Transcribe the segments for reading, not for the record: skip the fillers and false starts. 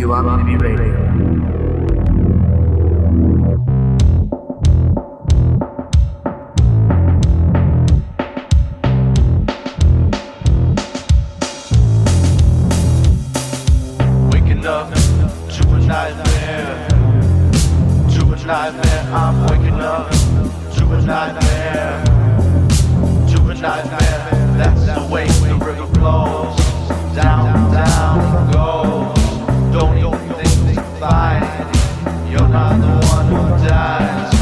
You Want Me to Be Radio. Waking up to a nightmare, I'm waking up to a nightmare, that's the way the river flows, down, down goes, don't even think to fight, you're not the one who dies,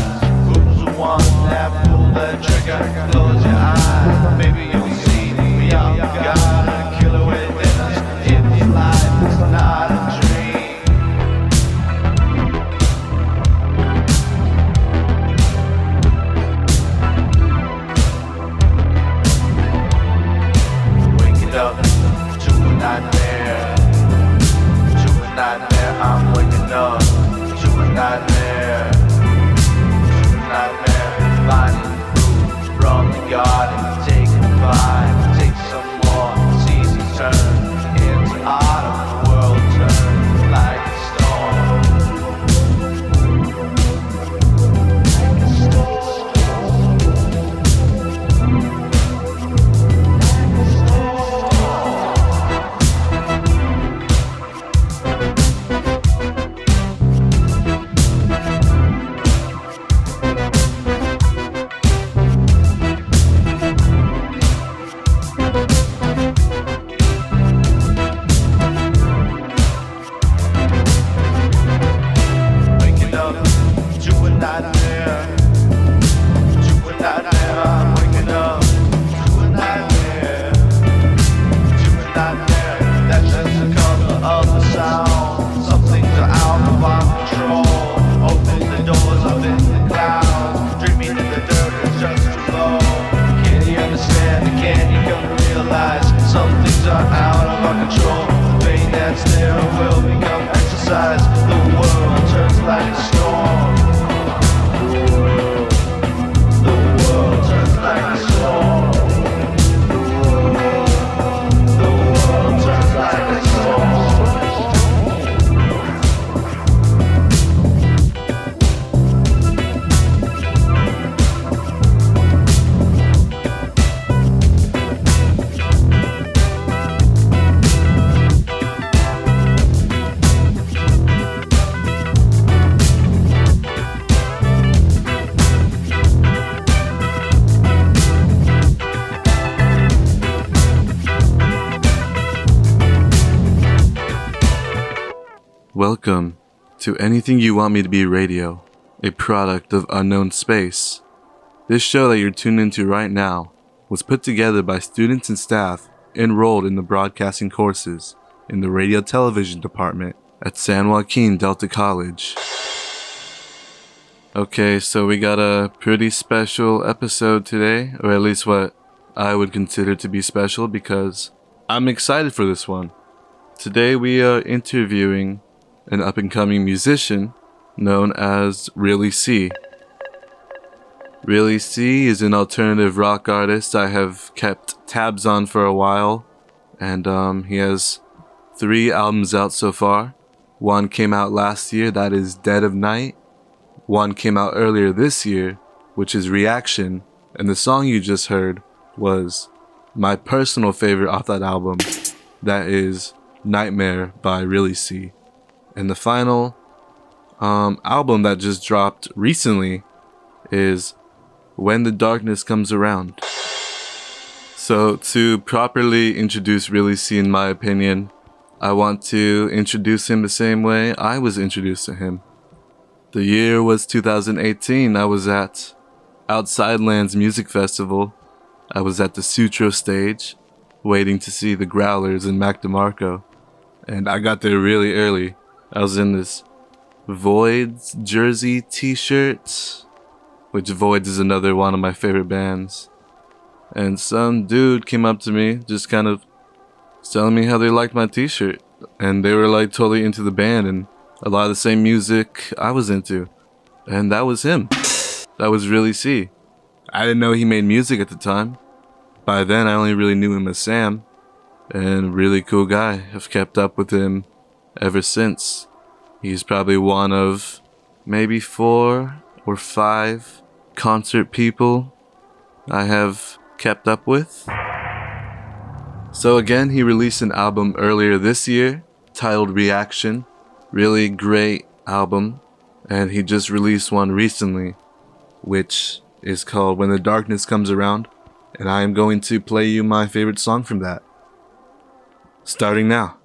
who's the one that pulled the trigger, close your eyes, maybe you'll see we all got a killer within us, if life is not a dream. Up to a nightmare, I'm waking up to a nightmare, finding fruit from the garden, taking a bite, take some more, seasons turn into autumn, the world turns like a Welcome to Anything You Want Me to Be Radio, a product of Unknown Space. This show that you're tuned into right now was put together by students and staff enrolled in the broadcasting courses in the radio television department at San Joaquin Delta College. Okay, so we got a pretty special episode today, or at least what I would consider to be special because I'm excited for this one. Today we are interviewing an up-and-coming musician known as Really C. Really C is an alternative rock artist I have kept tabs on for a while, and he has 3 albums out so far. One came out last year, that is Dead of Night. One came out earlier this year, which is Reaction, and the song you just heard was my personal favorite off that album, that is Nightmare by Really C. And the final album that just dropped recently is When the Darkness Comes Around. So to properly introduce Really C, in my opinion, I want to introduce him the same way I was introduced to him. The year was 2018. I was at Outside Lands Music Festival. I was at the Sutro stage, waiting to see the Growlers and Mac DeMarco. And I got there really early. I was in this Voids jersey t-shirt, which Voids is another one of my favorite bands. And some dude came up to me, just kind of telling me how they liked my t-shirt. And they were like totally into the band and a lot of the same music I was into. And that was him. That was Really C. I didn't know he made music at the time. By then I only really knew him as Sam. And really cool guy. I've kept up with him ever since. He's probably one of maybe 4 or 5 concert people I have kept up with. So again, he released an album earlier this year titled Reaction. Really great album. And he just released one recently, which is called When the Darkness Comes Around. And I am going to play you my favorite song from that. Starting now.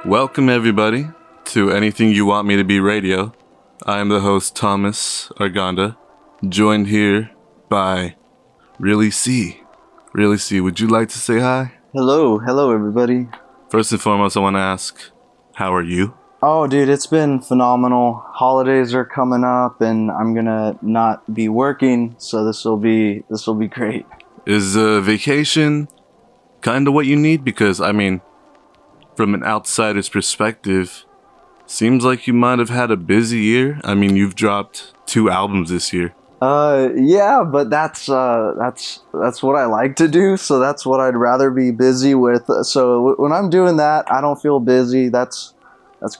Welcome everybody to Anything You Want Me to Be Radio. I am the host Thomas Arganda, joined here by Really C. Really C, would you like to say hi? Hello everybody. First and foremost, I want to ask, how are you? Oh dude, it's been phenomenal. Holidays are coming up and I'm gonna not be working, so this will be great. Is vacation kind of what you need? Because, I mean, from an outsider's perspective, seems like you might have had a busy year. I mean, you've dropped 2 albums this year. Yeah, but that's what I like to do, so that's what I'd rather be busy with. So when I'm doing that, I don't feel busy. That's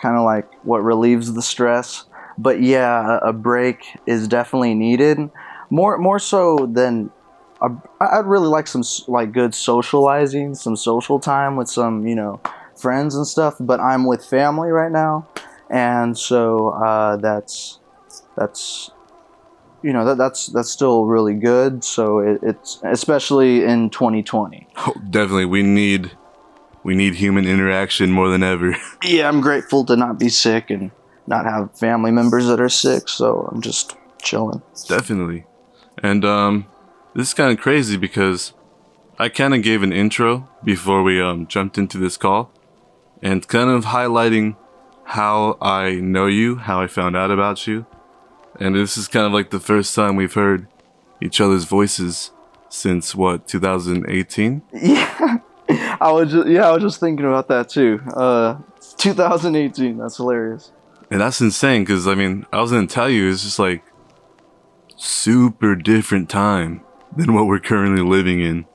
kind of like what relieves the stress. But yeah, a break is definitely needed. More so than I'd really like some like good socializing, some social time with some, friends and stuff, but I'm with family right now, and so that's still really good. So it's especially in 2020. Oh, definitely, we need human interaction more than ever. Yeah, I'm grateful to not be sick and not have family members that are sick, so I'm just chilling. Definitely. And this is kind of crazy because I kind of gave an intro before we jumped into this call, and kind of highlighting how I know you, how I found out about you. And this is kind of like the first time we've heard each other's voices since, 2018? Yeah, I was just thinking about that too. 2018, that's hilarious. And that's insane, because, I mean, I was going to tell you, it's just like super different time than what we're currently living in.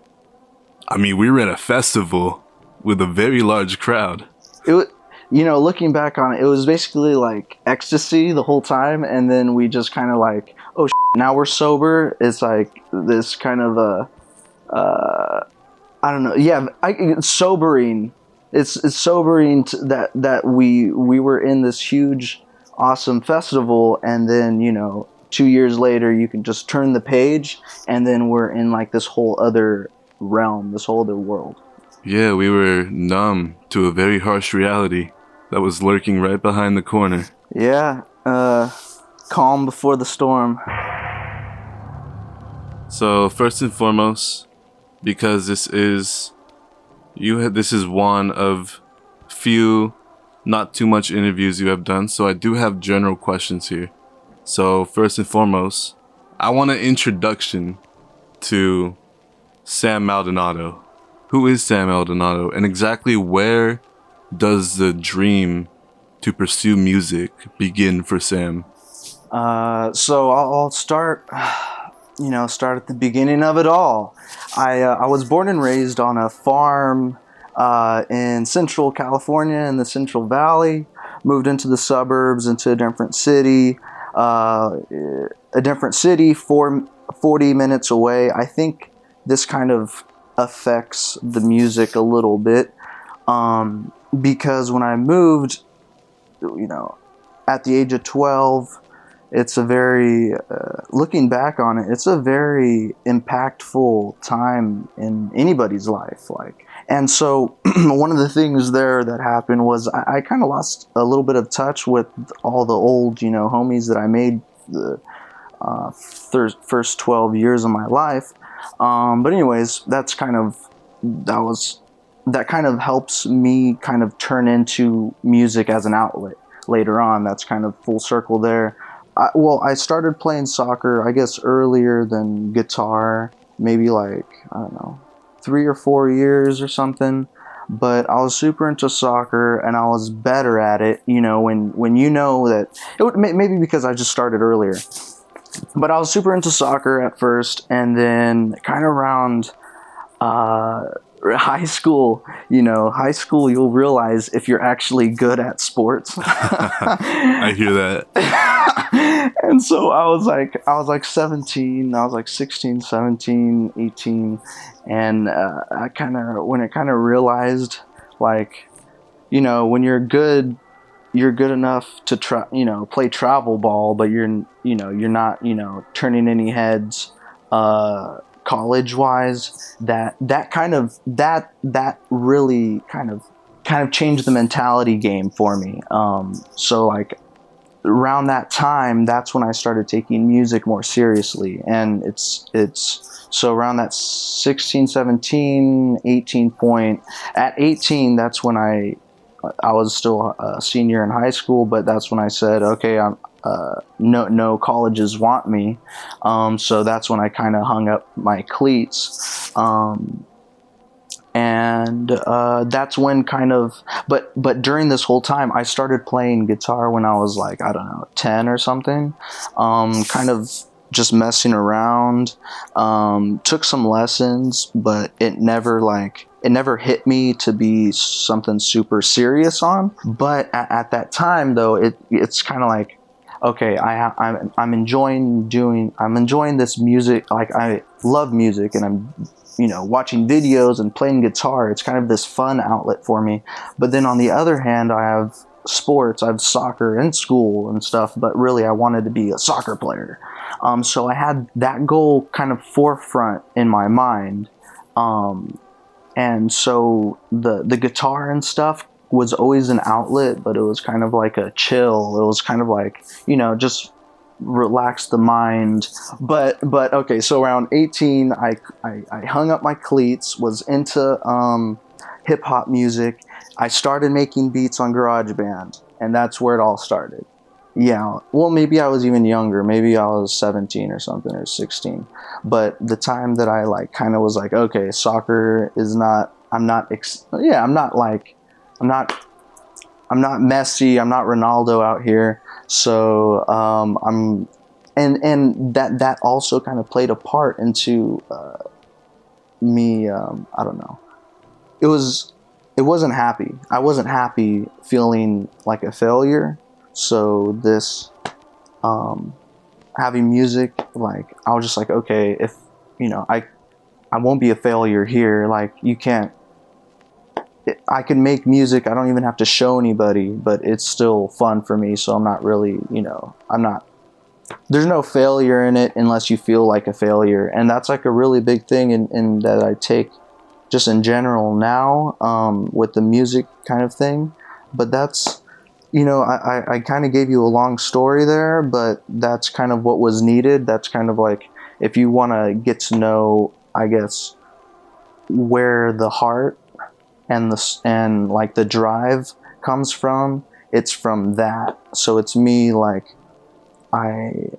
I mean, we were at a festival with a very large crowd. It was, looking back on it, it was basically like ecstasy the whole time, and then we just kind of like, oh, now we're sober. It's like this kind of I don't know. Yeah, sobering it's sobering that we were in this huge, awesome festival, and then 2 years later you can just turn the page, and then we're in like this whole other realm, this whole other world. Yeah, we were numb to a very harsh reality that was lurking right behind the corner. Yeah, calm before the storm. So first and foremost, because this is one of few, not too much interviews you have done, so I do have general questions here. So first and foremost, I want an introduction to Sam Maldonado. Who is Sam Maldonado, and exactly where does the dream to pursue music begin for Sam? So I'll start, start at the beginning of it all. I was born and raised on a farm in Central California in the Central Valley. Moved into the suburbs, into a different city, 40 minutes away. I think this kind of affects the music a little bit, because when I moved, at the age of 12, it's a very, looking back on it, it's a very impactful time in anybody's life. And so one of the things there that happened was I kind of lost a little bit of touch with all the old, homies that I made the first 12 years of my life. But anyways, that kind of helps me kind of turn into music as an outlet later on. That's kind of full circle there. I started playing soccer, I guess, earlier than guitar, maybe like, I don't know, 3 or 4 years or something. But I was super into soccer, and I was better at it, when you know that, maybe because I just started earlier. But I was super into soccer at first, and then kind of around high school, you'll realize if you're actually good at sports. I hear that. And so I was like 17, I was like 16, 17, 18, and when I kind of realized, like, when you're good enough to try, play travel ball, but you're not, turning any heads, college wise, that really kind of changed the mentality game for me. So like around that time, that's when I started taking music more seriously. And it's so around that 16, 17, 18 point. At 18, that's when I was still a senior in high school, but that's when I said, okay, no colleges want me. So that's when I kind of hung up my cleats. And that's when but during this whole time, I started playing guitar when I was like, I don't know, 10 or something. Kind of just messing around. Took some lessons, but it never hit me to be something super serious on. But at that time, though, it's kind of like, okay, I'm enjoying this music. Like, I love music, and I'm watching videos and playing guitar. It's kind of this fun outlet for me. But then on the other hand, I have sports. I have soccer in school and stuff, but really I wanted to be a soccer player. So I had that goal kind of forefront in my mind. And so the guitar and stuff was always an outlet, but it was kind of like a chill. It was kind of like, just relax the mind. But okay, so around 18, I hung up my cleats, was into hip hop music. I started making beats on GarageBand, and that's where it all started. Yeah, well, maybe I was even younger. Maybe I was 17 or something, or 16. But the time that I kind of was like, okay, soccer is not. I'm not Messi. I'm not Ronaldo out here. So and that also kind of played a part into me. I don't know. It wasn't happy. I wasn't happy feeling like a failure. So this, having music, like, I was just like, okay, if, I won't be a failure here. Like, you can't I can make music. I don't even have to show anybody, but it's still fun for me. So I'm not really, there's no failure in it unless you feel like a failure. And that's like a really big thing in that I take just in general now, with the music kind of thing. But that's, I kind of gave you a long story there, but that's kind of what was needed. That's kind of like, if you want to get to know, I guess, where the heart and like the drive comes from, it's from that. So it's me, like, I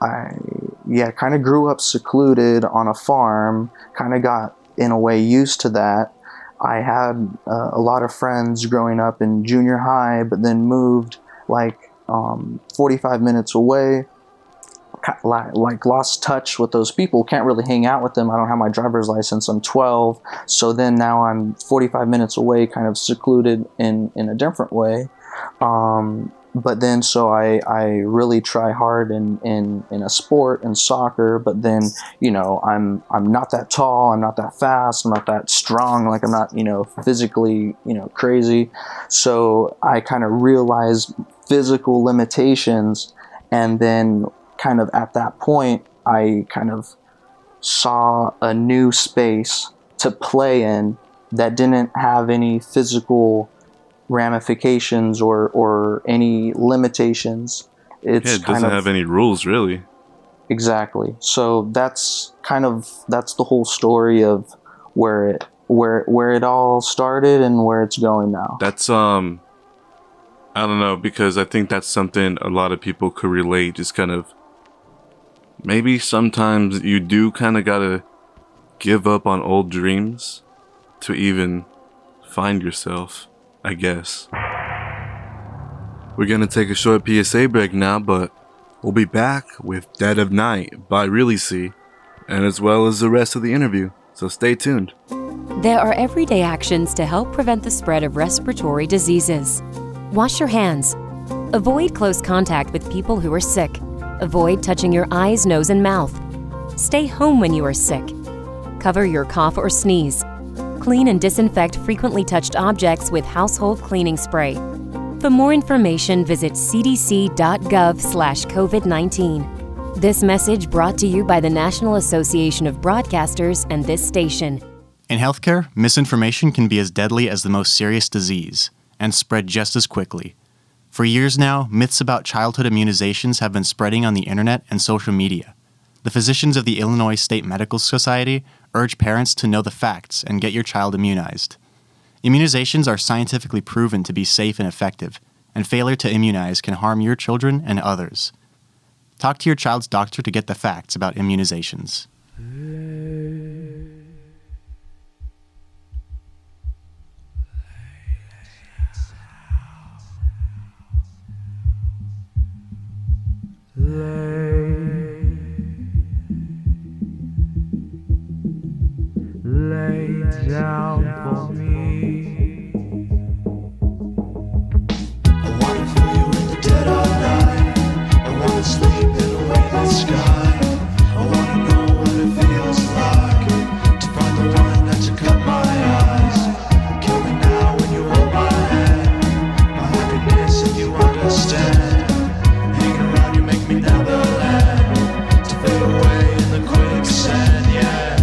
kind of grew up secluded on a farm, kind of got in a way used to that. I had a lot of friends growing up in junior high, but then moved like 45 minutes away, like lost touch with those people, can't really hang out with them. I don't have my driver's license. I'm 12. So then now I'm 45 minutes away, kind of secluded in a different way. But then, so I really try hard in a sport, in soccer, but then, I'm not that tall, I'm not that fast, I'm not that strong, like I'm not, physically, crazy. So I kind of realized physical limitations, and then kind of at that point, I kind of saw a new space to play in that didn't have any physical ramifications or any limitations. It doesn't have any rules, really. Exactly. So that's the whole story of where it all started and where it's going now. That's I don't know, because I think that's something a lot of people could relate. Just kind of, maybe sometimes you do kind of gotta give up on old dreams to even find yourself, I guess. We're gonna take a short PSA break now, but we'll be back with Dead of Night by Really See, and as well as the rest of the interview, so stay tuned. There are everyday actions to help prevent the spread of respiratory diseases. Wash your hands. Avoid close contact with people who are sick. Avoid touching your eyes, nose, and mouth. Stay home when you are sick. Cover your cough or sneeze. Clean and disinfect frequently touched objects with household cleaning spray. For more information, visit cdc.gov/COVID-19. This message brought to you by the National Association of Broadcasters and this station. In healthcare, misinformation can be as deadly as the most serious disease and spread just as quickly. For years now, myths about childhood immunizations have been spreading on the internet and social media. The physicians of the Illinois State Medical Society urge parents to know the facts and get your child immunized. Immunizations are scientifically proven to be safe and effective, and failure to immunize can harm your children and others. Talk to your child's doctor to get the facts about immunizations. Lay down for me. I wanna feel you in the dead of night. I wanna sleep in the waveless sky. I wanna know what it feels like to find the one that you cut my eyes. Kill me now when you hold my hand. My happiness if you understand. Hanging around you make me Neverland. To fade away in the quicksand, yeah.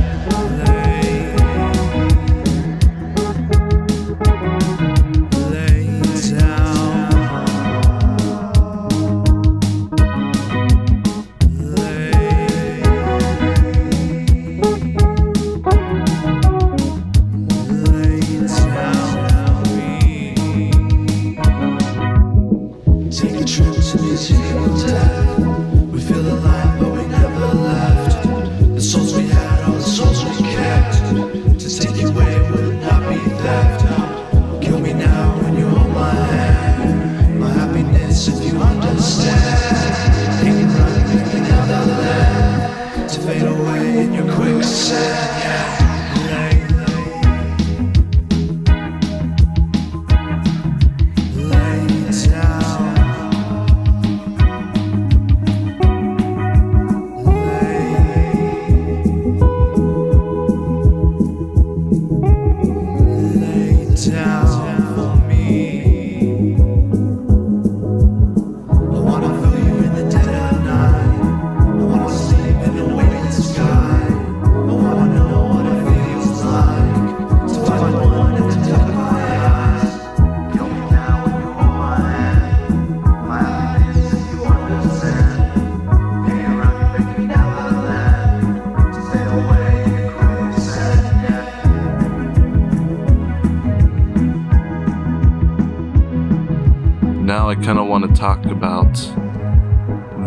now I kind of want to talk about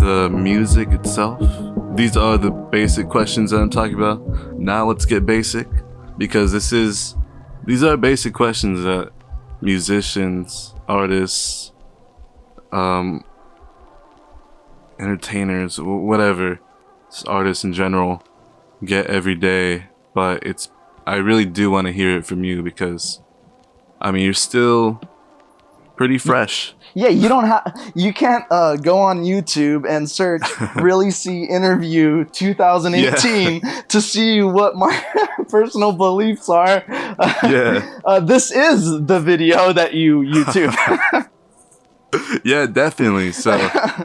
the music itself. These are the basic questions that I'm talking about. Now let's get basic, because these are basic questions that musicians, artists, entertainers, whatever, artists in general get every day. But I really do want to hear it from you, because I mean, you're still pretty fresh. Yeah, you can't go on YouTube and search Really See Interview 2018 to see what my personal beliefs are. This is the video that you YouTube. Yeah, definitely. So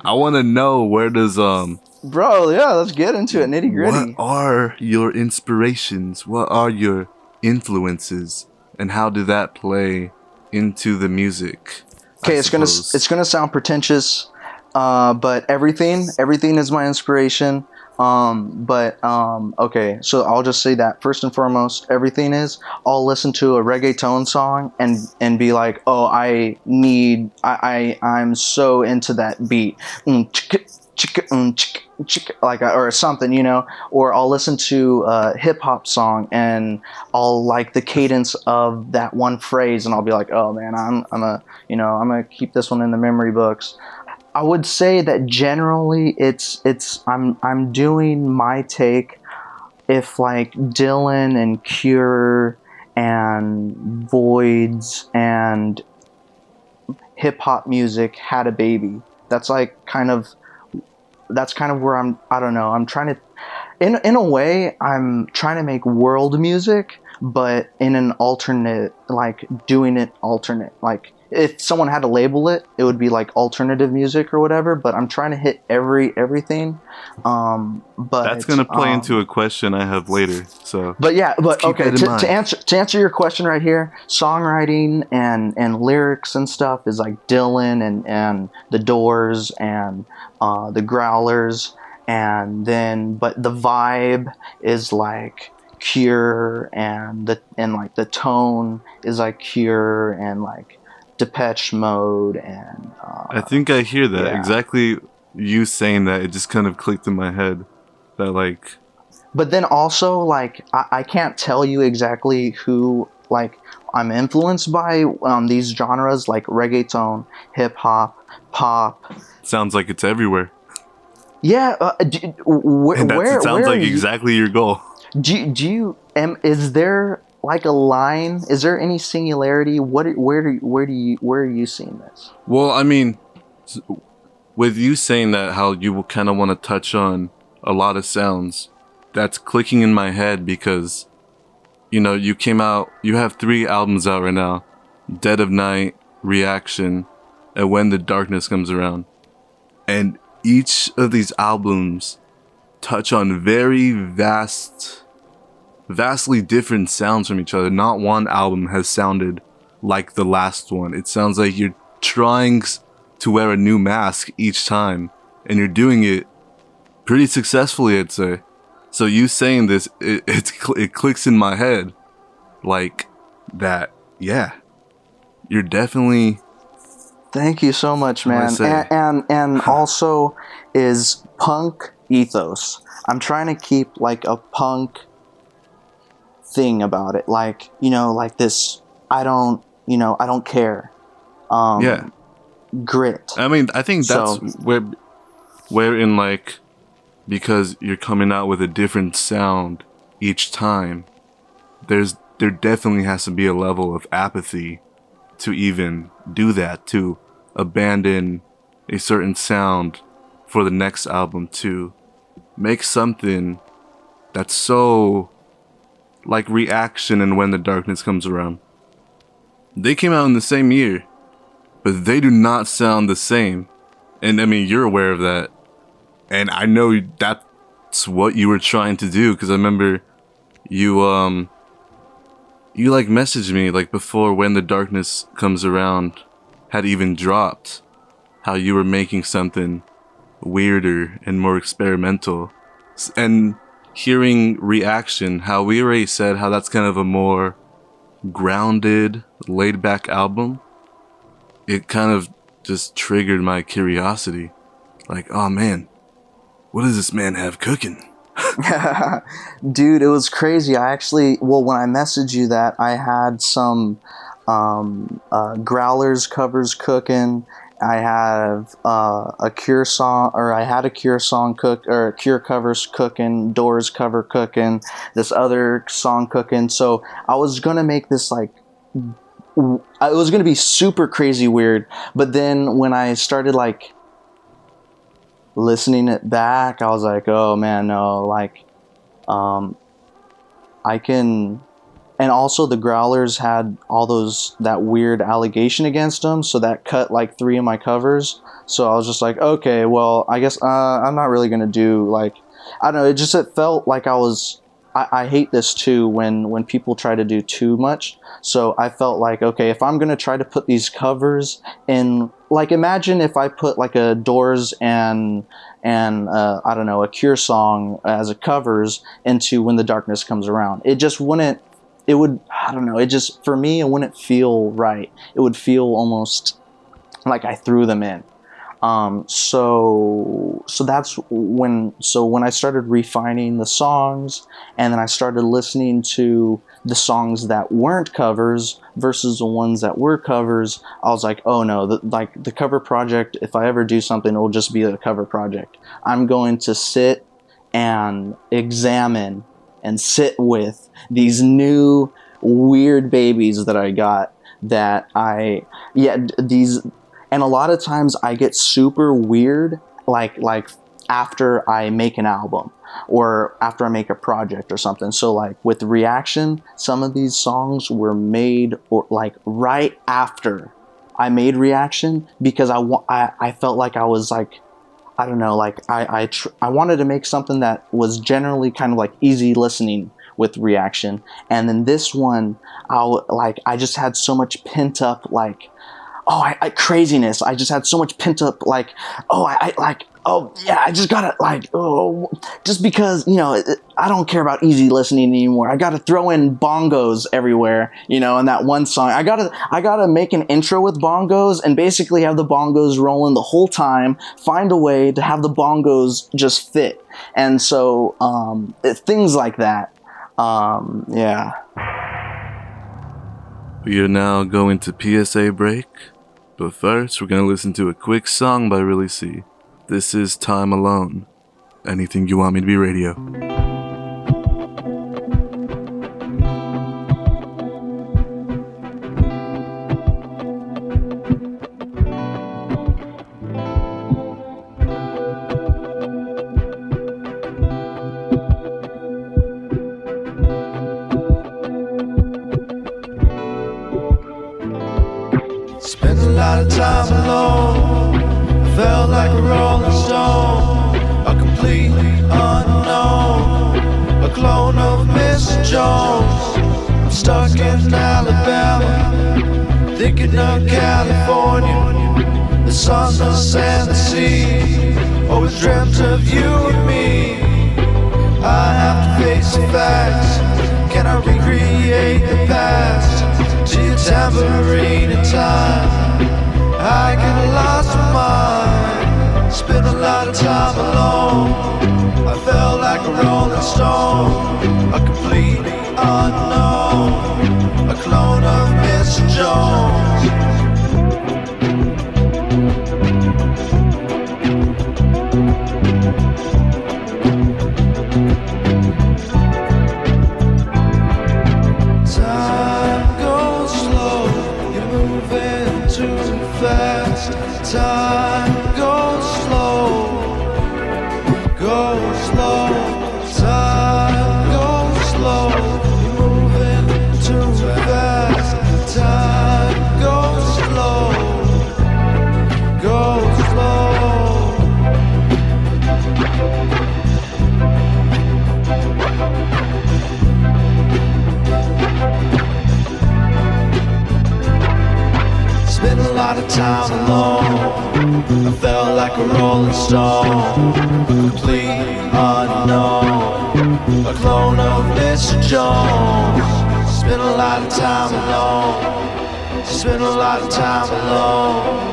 I want to know, where does Bro, yeah, let's get into it, nitty gritty. what are your inspirations? What are your influences? And how do that play into the music? Okay, it's gonna sound pretentious, but everything is my inspiration. Okay, so I'll just say that first and foremost, everything is. I'll listen to a reggaeton song and be like, oh, I'm so into that beat, like, or something, you know. Or I'll listen to a hip hop song and I'll like the cadence of that one phrase, and I'll be like, oh man, I'm gonna keep this one in the memory books. I would say that generally I'm doing my take. If like Dylan and Cure and Voids and hip hop music had a baby, that's kind of where I'm trying to, in a way, I'm trying to make world music, but in an alternate, like doing it alternate. Like if someone had to label it, it would be like alternative music or whatever, but I'm trying to hit everything. But that's going to play into a question I have later. So, but okay, to answer your question right here, songwriting and lyrics and stuff is like Dylan and the Doors and the Growlers, and then but the vibe is like Cure, and like the tone is like Cure and like Depeche Mode, and I think I hear that exactly. You saying that, it just kind of clicked in my head that like. But then also like I can't tell you exactly who like I'm influenced by these genres like reggaeton, hip hop, pop. Sounds like it's everywhere. Yeah, It sounds like exactly your goal. Is there like a line? Is there any singularity? Where are you seeing this? Well, I mean, with you saying that, how you kind of want to touch on a lot of sounds, that's clicking in my head because, you know, you have 3 albums out right now: Dead of Night, Reaction, and When the Darkness Comes Around. And each of these albums touch on very vastly different sounds from each other. Not one album has sounded like the last one. It sounds like you're trying to wear a new mask each time, and you're doing it pretty successfully, I'd say. So you saying this, it clicks in my head like that. Yeah, you're definitely. Thank you so much, man. And also is punk ethos. I'm trying to keep like a punk thing about it, like, you know, like this. I don't care. Grit. I mean, I think that's where in like, because you're coming out with a different sound each time, there definitely has to be a level of apathy to even do that, to abandon a certain sound for the next album, to make something that's so like Reaction and When the Darkness Comes Around. They came out in the same year, but they do not sound the same. And I mean, you're aware of that. And I know that's what you were trying to do, because I remember you like messaged me like before When the Darkness Comes Around had even dropped, how you were making something weirder and more experimental. And hearing Reaction, how we already said how that's kind of a more grounded, laid back album. It kind of just triggered my curiosity. Like, oh man, what does this man have cooking? Dude, it was crazy. I actually, well, when I messaged you that, I had some Growlers covers cooking. I have a Cure song, or I had a Cure song cook, or Cure covers cooking, Doors cover cooking, this other song cooking. So I was gonna make this like, it was gonna be super crazy weird. But then when I started like listening it back, I was like, oh man, no, like, I can. And also the Growlers had all that weird allegation against them, so that cut like 3 of my covers. So I was just like, okay, well, I guess I'm not really gonna do like, I don't know. It felt like I hate this too when people try to do too much. So I felt like, okay, if I'm gonna try to put these covers in, like, imagine if I put like a Doors and I don't know, a Cure song as a covers into When the Darkness Comes Around. It just wouldn't. It would, I don't know, it just, for me, it wouldn't feel right. It would feel almost like I threw them in. So that's when I started refining the songs, and then I started listening to the songs that weren't covers versus the ones that were covers, I was like, oh no, the cover project, if I ever do something, it will just be a cover project. I'm going to sit and examine and sit with these new weird babies that I got these, and a lot of times I get super weird like after I make an album or after I make a project or something. So like with Reaction, some of these songs were made or like right after I made Reaction, because I felt like I was like, I don't know, like I wanted to make something that was generally kind of like easy listening with Reaction. And then this one, I just had so much pent up like, craziness. I just had so much pent up like, I just gotta like, just because, you know, I don't care about easy listening anymore. I gotta throw in bongos everywhere, you know, in that one song. I gotta make an intro with bongos and basically have the bongos rolling the whole time, find a way to have the bongos just fit. And so, things like that. Yeah. We are now going to PSA break, but first we're gonna listen to a quick song by Really C. This is Time Alone. Anything You Want Me to Be Radio. Spent a lot of time alone. I felt like a rolling stone, a completely unknown, a clone of Miss Jones. I'm stuck in Alabama, thinking of California, the sun, the sand, the sea. Always dreamt of you and me. I have to face the facts. Can I recreate the past? To your tambourine in time, I get lost in mine. Spent a lot of time alone. I felt like a rolling stone, a complete unknown, a clone of Miss Jones. Time goes slow, go slow. Time goes slow, you're moving too fast. Time goes slow, go slow. Spent a lot of time alone. I felt like a rolling stone, complete unknown, a clone of Mr. Jones. Spent a lot of time alone. Spent a lot of time alone.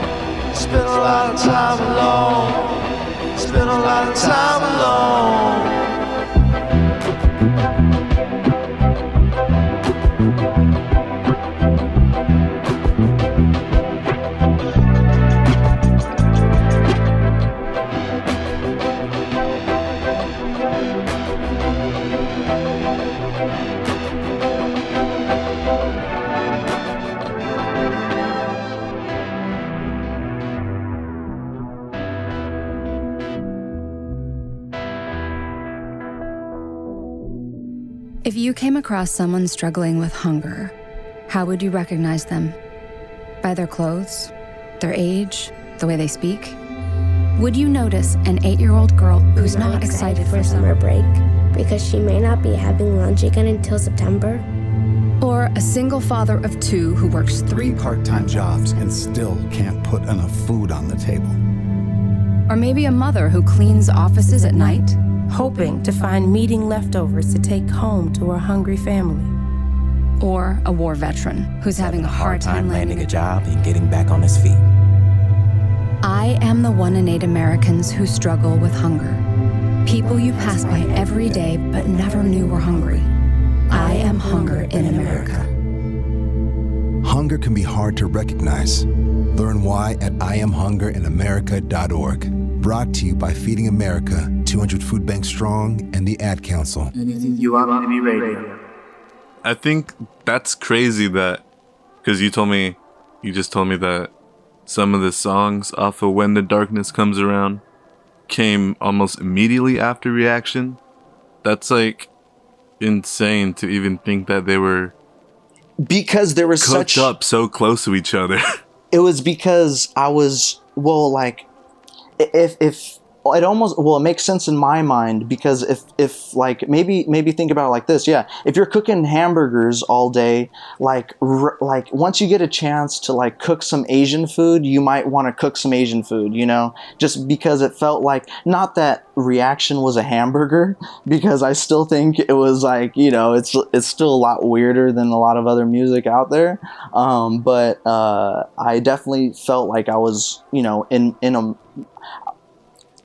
lot of time alone. Spend a lot of time alone. If you came across someone struggling with hunger, how would you recognize them? By their clothes, their age, the way they speak? Would you notice an 8-year-old girl who's not excited for summer break because she may not be having lunch again until September? Or a single father of 2 who works 3 part-time jobs and still can't put enough food on the table? Or maybe a mother who cleans offices at night? Hoping to find meeting leftovers to take home to her hungry family. Or a war veteran who's having a hard time landing a job and getting back on his feet. I am the 1 in 8 Americans who struggle with hunger. People you pass by every day but never knew were hungry. I am hunger in America. Hunger can be hard to recognize. Learn why at IamHungerInAmerica.org. Brought to you by Feeding America, 200 Food Banks Strong, and the Ad Council. Anything you want me to be radio. I think that's crazy that, because you just told me that some of the songs off of When the Darkness Comes Around came almost immediately after Reaction. That's like insane to even think that they were Because there was cooked up so close to each other. It was because I was, well, like, if it almost, well, it makes sense in my mind, because if like maybe think about it like this. Yeah, if you're cooking hamburgers all day, like once you get a chance to like cook some Asian food, you might want to cook some Asian food, you know, just because it felt like, not that Reaction was a hamburger, because I still think it was like, you know, it's still a lot weirder than a lot of other music out there, but I definitely felt like I was, you know, in a,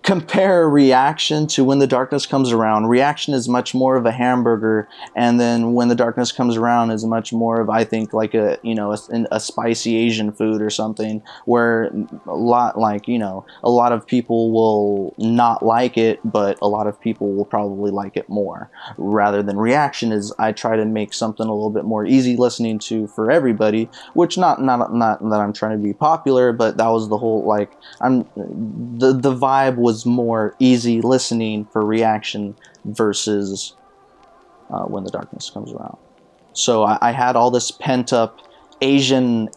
compare Reaction to When the Darkness Comes Around. Reaction is much more of a hamburger, and then When the Darkness Comes Around is much more of, I think, like a, you know, a spicy Asian food or something, where a lot, like, you know, a lot of people will not like it, but a lot of people will probably like it more. Rather than Reaction is, I try to make something a little bit more easy listening to for everybody, which not that I'm trying to be popular, but that was the whole, like, the vibe was more easy listening for Reaction versus When the Darkness Comes Around. So I had all this pent up Asian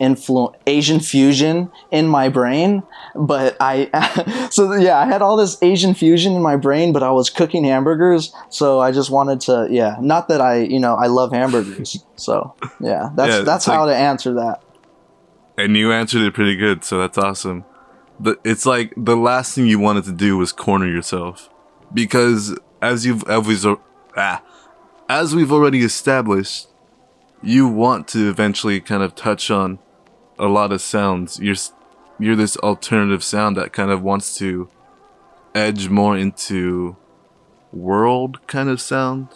fusion in my brain, but I had all this Asian fusion in my brain, but I was cooking hamburgers, so I just wanted to, not that I love hamburgers, so that's how to answer that. And you answered it pretty good, so that's awesome. It's like the last thing you wanted to do was corner yourself, because as we've already established, you want to eventually kind of touch on a lot of sounds. You're this alternative sound that kind of wants to edge more into world kind of sound.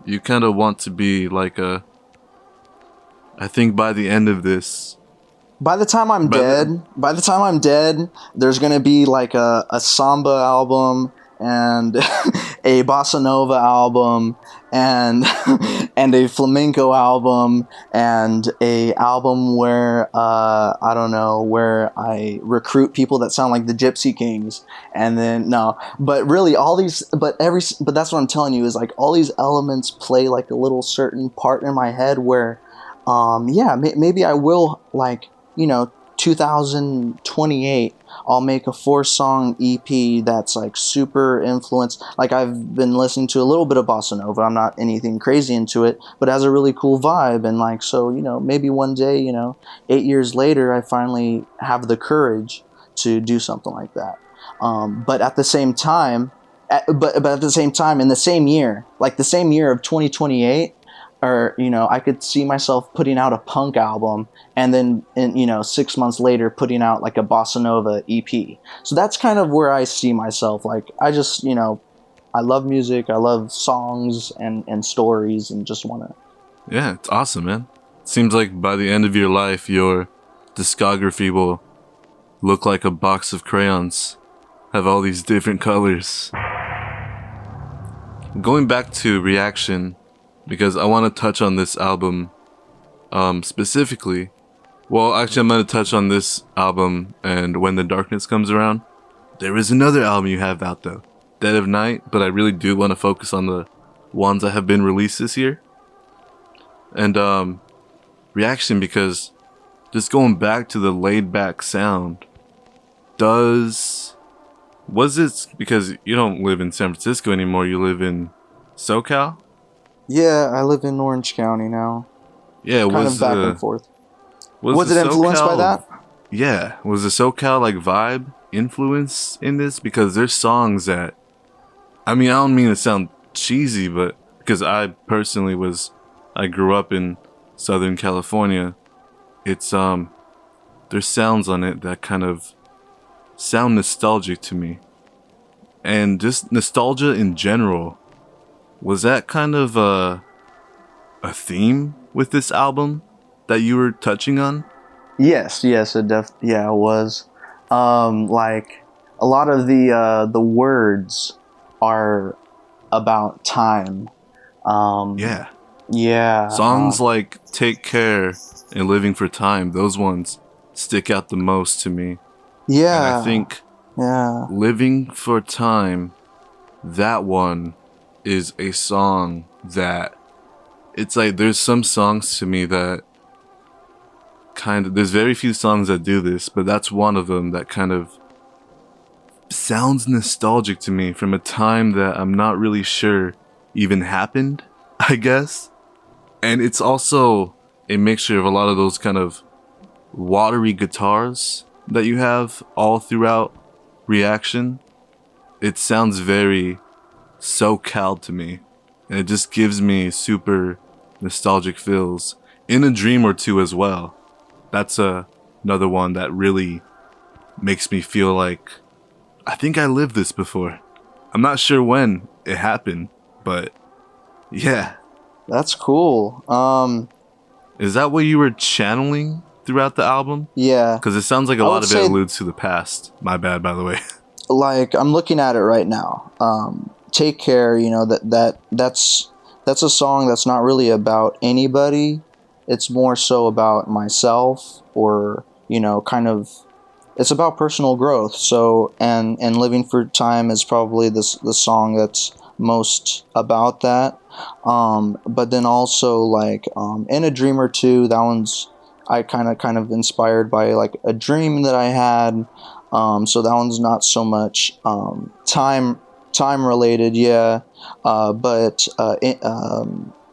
You kind of want to be like I think by the end of this, By the time I'm dead, there's gonna be like a samba album and a bossa nova album and a flamenco album and a album where where I recruit people that sound like the Gypsy Kings, and then but that's what I'm telling you, is like all these elements play like a little certain part in my head where maybe I will, like, 2028, I'll make a 4-song EP that's like super influenced. Like, I've been listening to a little bit of bossa nova. I'm not anything crazy into it, but it has a really cool vibe. And like, so, maybe one day, 8 years later, I finally have the courage to do something like that. But at the same time, in the same year, like the same year of 2028, or I could see myself putting out a punk album, and then 6 months later putting out like a bossa nova EP. So that's kind of where I see myself. Like I just I love music, I love songs and stories, and just want to. Yeah, it's awesome, man. Seems like by the end of your life, your discography will look like a box of crayons, have all these different colors. Going back to Reaction, because I want to touch on this album specifically. Well, actually, I'm going to touch on this album and When the Darkness Comes Around. There is another album you have out, though, Dead of Night, but I really do want to focus on the ones that have been released this year. And Reaction, because just going back to the laid-back sound, was it because you don't live in San Francisco anymore, you live in SoCal? Yeah, I live in Orange County now. Yeah, kind of back and forth. Was it influenced by that? Yeah, was the SoCal like vibe influence in this? Because there's songs that, I mean, I don't mean to sound cheesy, but because I personally I grew up in Southern California, it's there's sounds on it that kind of sound nostalgic to me. And just nostalgia in general, was that kind of a theme with this album that you were touching on? Yes, it was. Like a lot of the words are about time. Yeah. Songs like Take Care and Living for Time, those ones stick out the most to me. Yeah. And I think Living for Time, that one is a song that, it's like there's some songs to me that there's very few songs that do this, but that's one of them that kind of sounds nostalgic to me from a time that I'm not really sure even happened, I guess. And it's also a mixture of a lot of those kind of watery guitars that you have all throughout Reaction. It sounds very SoCal to me, and it just gives me super nostalgic feels. In a Dream or Two as well. That's another one that really makes me feel like I think I lived this before. I'm not sure when it happened, but yeah. That's cool. Is that what you were channeling throughout the album? Yeah. Because it sounds like a lot of it alludes to the past. My bad, by the way. Like, I'm looking at it right now. Take Care, that's a song that's not really about anybody. It's more so about myself, or, kind of, it's about personal growth. So, and Living for Time is probably the song that's most about that. But then also, like, In a Dream or Two, that one's, I kind of inspired by, like, a dream that I had. So that one's not so much time related, but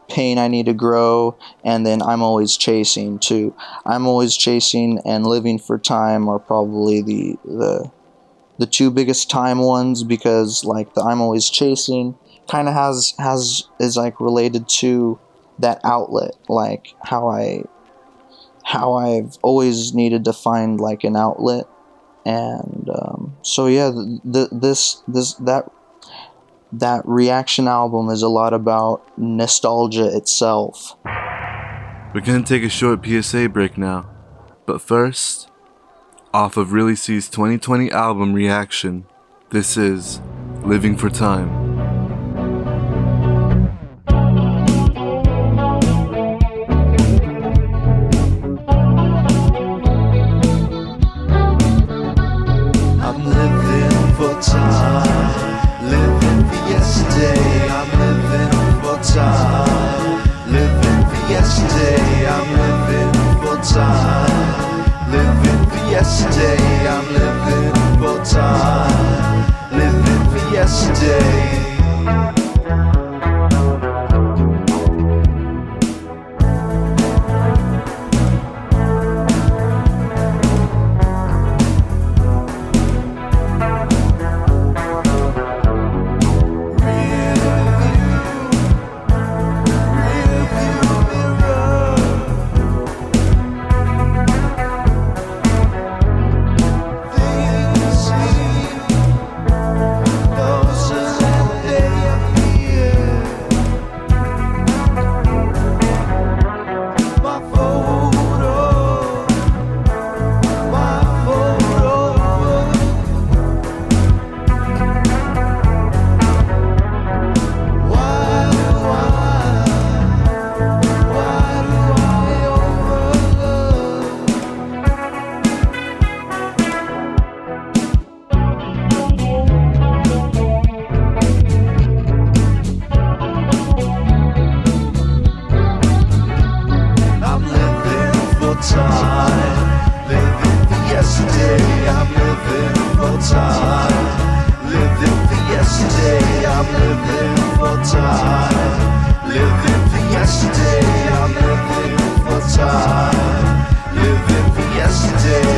Pain I Need to Grow, and then I'm Always Chasing too. I'm Always Chasing and Living for Time are probably the two biggest time ones, because like the I'm Always Chasing kind of is like related to that outlet, like how I've always needed to find like an outlet. And so yeah, that Reaction album is a lot about nostalgia itself. We're gonna take a short PSA break now, but first, off of Really C's 2020 album Reaction, this is Living for Time. I'm living for time, living for yesterday. I'm living for time, living for yesterday. I'm living for time, living for yesterday. I'm living for time, living for yesterday. Real view, time. Living for yesterday, I'm living for time. Living for yesterday, I'm living for time. Living for yesterday, I'm living for time. Living for yesterday.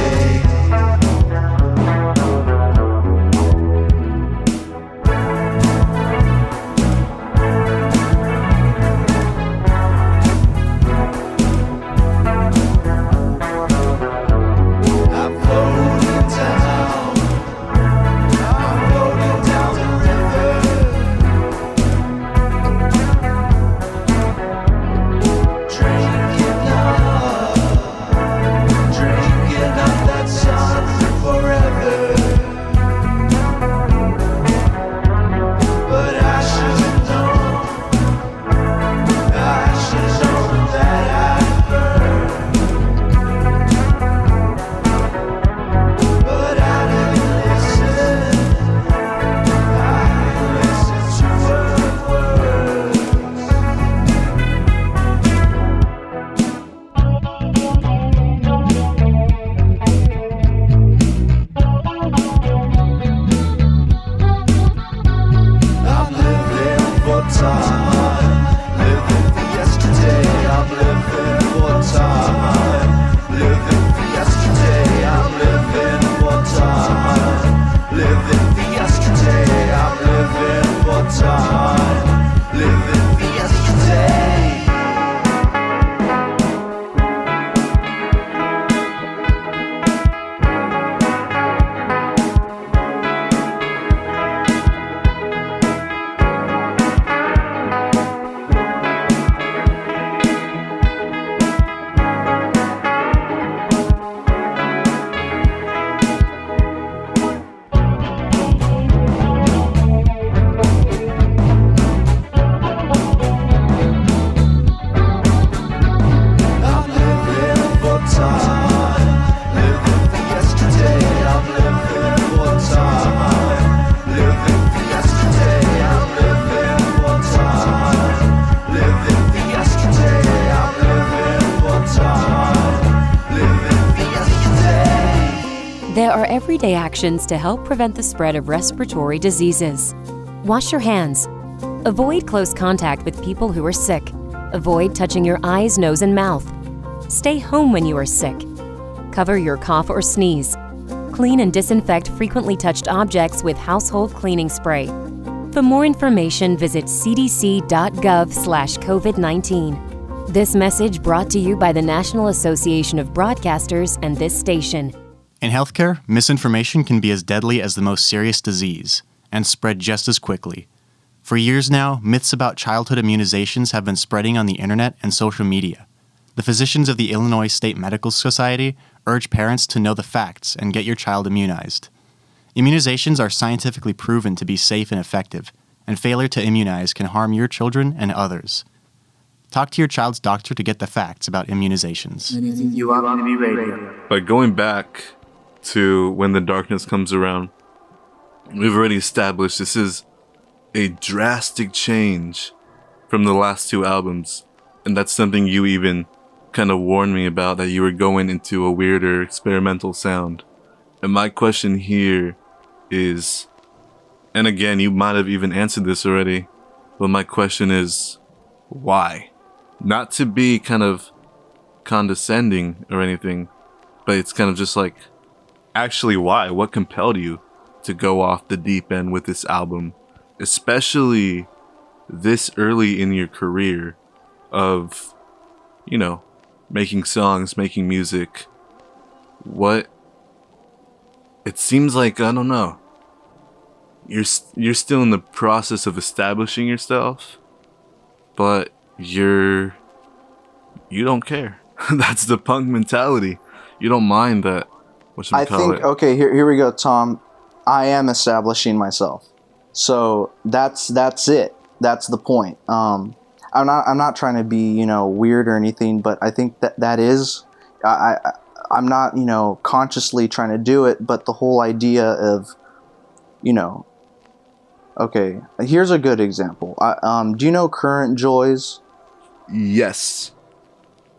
There are everyday actions to help prevent the spread of respiratory diseases. Wash your hands. Avoid close contact with people who are sick. Avoid touching your eyes, nose, and mouth. Stay home when you are sick. Cover your cough or sneeze. Clean and disinfect frequently touched objects with household cleaning spray. For more information, visit cdc.gov/COVID-19. This message brought to you by the National Association of Broadcasters and this station. In healthcare, misinformation can be as deadly as the most serious disease and spread just as quickly. For years now, myths about childhood immunizations have been spreading on the internet and social media. The physicians of the Illinois State Medical Society urge parents to know the facts and get your child immunized. Immunizations are scientifically proven to be safe and effective, and failure to immunize can harm your children and others. Talk to your child's doctor to get the facts about immunizations. You want me to be radio? By going back to When the Darkness Comes Around, we've already established this is a drastic change from the last two albums, and that's something you even kind of warned me about, that you were going into a weirder experimental sound. And my question here is, and again, you might have even answered this already, but my question is, why? Not to be kind of condescending or anything, but it's kind of just like, actually why? What compelled you to go off the deep end with this album, especially this early in your career of, you know, making songs, making music? What? It seems like, I don't know, you're still in the process of establishing yourself, but you don't care. That's the punk mentality. You don't mind that. I think, okay, here we go, Tom. I am establishing myself. So that's it. That's the point. I'm not trying to be, you know, weird or anything, but I think that is, I'm not, you know, consciously trying to do it, but the whole idea of, you know, okay, here's a good example. Do you know Current Joys? Yes.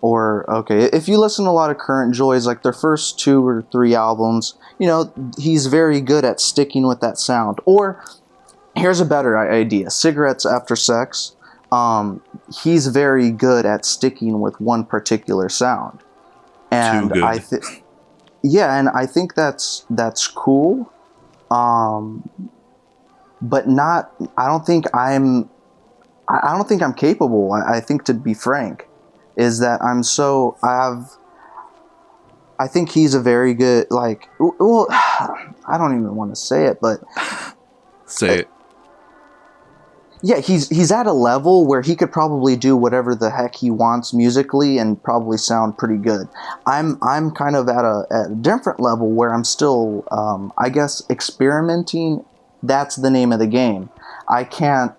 or okay, if you listen to a lot of Current Joys, like their first 2 or 3 albums, you know, he's very good at sticking with that sound. Or here's a better idea: Cigarettes After Sex. He's very good at sticking with one particular sound, and Too good. yeah, and I think that's cool. But not. I don't think I'm capable. I think, to be frank, is that I think he's a very good, like, well, I don't even want to say it, but Say it. yeah, he's at a level where he could probably do whatever the heck he wants musically and probably sound pretty good. I'm kind of at a different level where I'm still, I guess, experimenting. That's the name of the game. I can't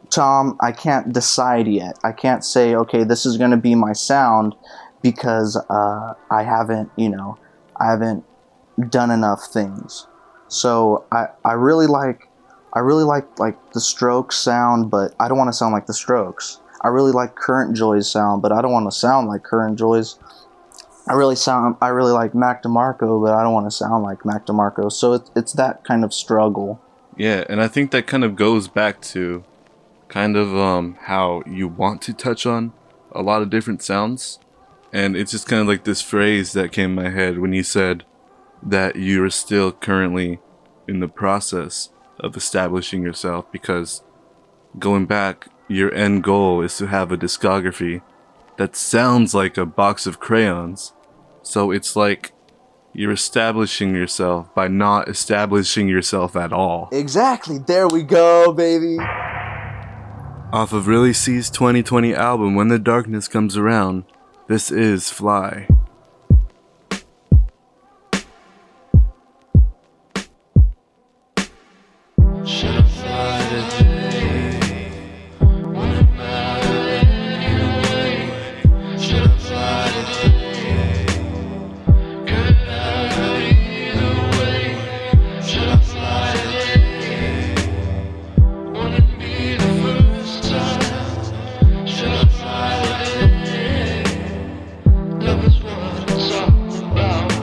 decide yet. I can't say, okay, this is going to be my sound, because I haven't done enough things. So I really like the Strokes sound, but I don't want to sound like the Strokes. I really like Current Joy's sound, but I don't want to sound like Current Joy's. I really like Mac DeMarco, but I don't want to sound like Mac DeMarco. So it's that kind of struggle. Yeah, and I think that kind of goes back to kind of how you want to touch on a lot of different sounds. And it's just kind of like this phrase that came in my head when you said that you are still currently in the process of establishing yourself, because going back, your end goal is to have a discography that sounds like a box of crayons. So it's like you're establishing yourself by not establishing yourself at all. Exactly. There we go, baby. Off of Really C's 2020 album, When the Darkness Comes Around, this is Fly. Should I fly today? Wouldn't matter anyway. Should I fly today? Could happen either way. Should I fly today? Wouldn't be the first time. Should I fly today? Love is what it's all about.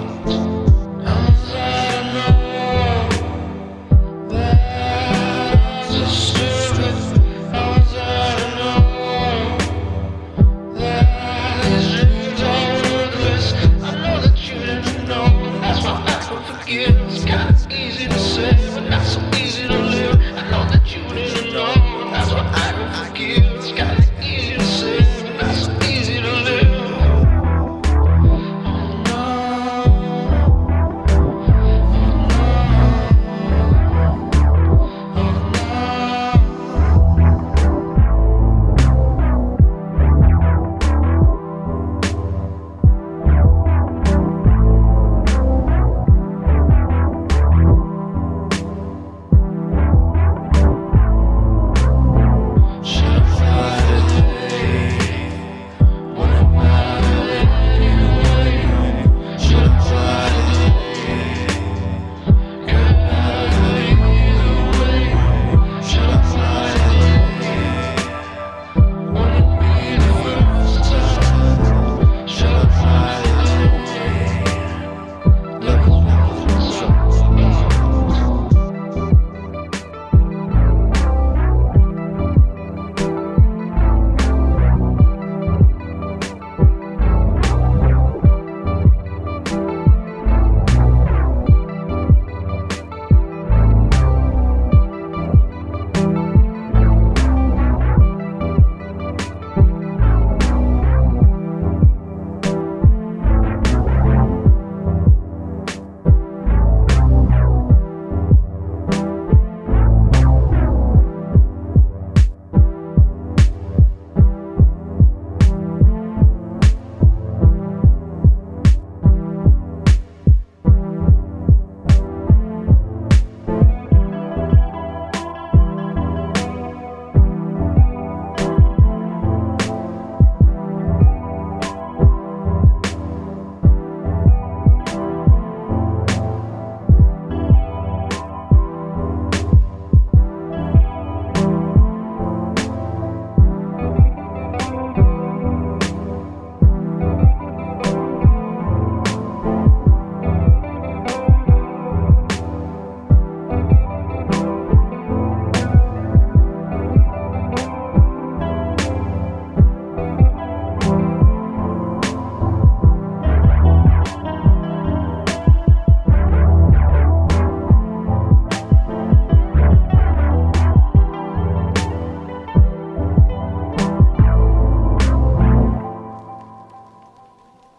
I know that I'm so stupid. How was I to know that these dreams are worthless? I know that you didn't know. That's why I don't forgive. It's kinda easy to say, but not so easy to live. I know that you didn't know. That's why I don't forgive. It's kinda easy to say, but not so easy to live. Oh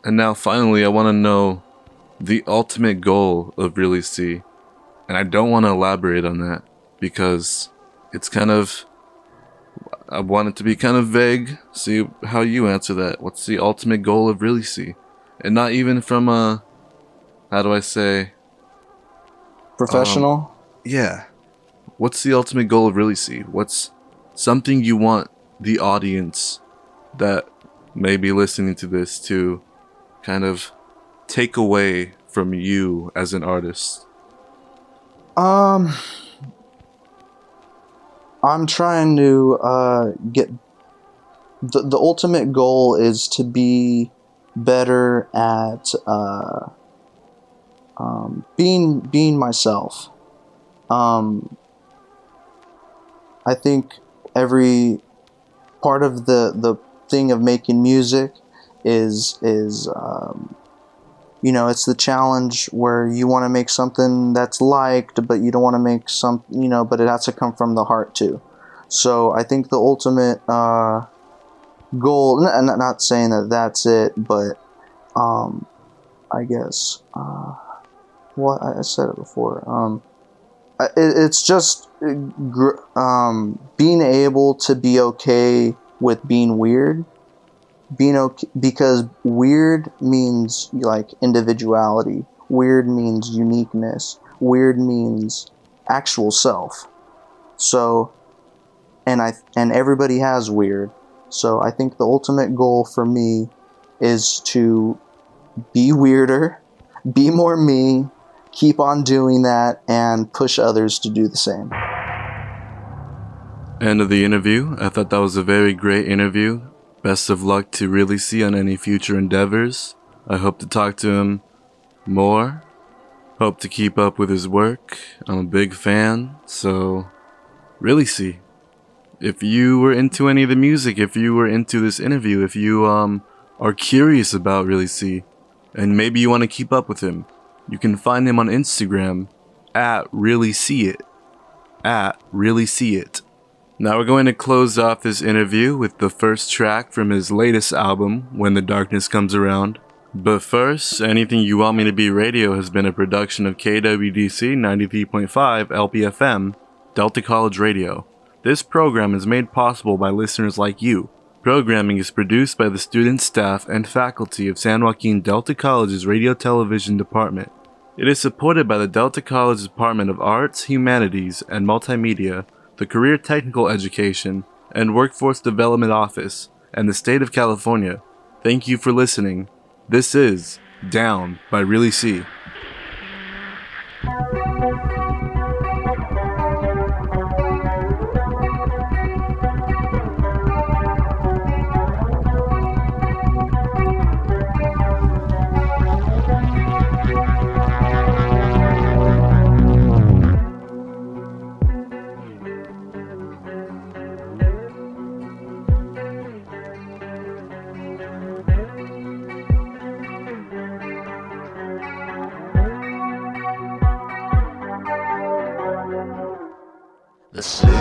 And now finally, I want to know the ultimate goal of Really See. And I don't want to elaborate on that because it's kind of, I want it to be kind of vague. See how you answer that. What's the ultimate goal of Really See? And not even from a, how do I say? Professional? Yeah. What's the ultimate goal of Really See? What's something you want the audience that may be listening to this to kind of take away from you as an artist? I'm trying to get the ultimate goal is to be better at being myself. I think every part of the thing of making music is you know, it's the challenge where you want to make something that's liked, but you don't want to make some, you know, but it has to come from the heart too. So I think the ultimate goal, and not saying that that's it, but I guess what I said it before. It's just being able to be okay with being weird. Being okay, because weird means like individuality. Weird means uniqueness. Weird means actual self. So, and everybody has weird. So I think the ultimate goal for me is to be weirder, be more me, keep on doing that, and push others to do the same. End of the interview. I thought that was a very great interview. Best of luck to Really See on any future endeavors. I hope to talk to him more. Hope to keep up with his work. I'm a big fan, so Really See. If you were into any of the music, if you were into this interview, if you are curious about Really See, and maybe you want to keep up with him, you can find him on Instagram at Really See It. At Really See It. Now we're going to close off this interview with the first track from his latest album, When the Darkness Comes Around. But first, Anything You Want Me to Be Radio has been a production of KWDC 93.5 LPFM, Delta College Radio. This program is made possible by listeners like you. Programming is produced by the students, staff, and faculty of San Joaquin Delta College's Radio Television Department. It is supported by the Delta College Department of Arts, Humanities, and Multimedia, the Career Technical Education and Workforce Development Office, and the State of California. Thank you for listening. This is Down by Really See. The city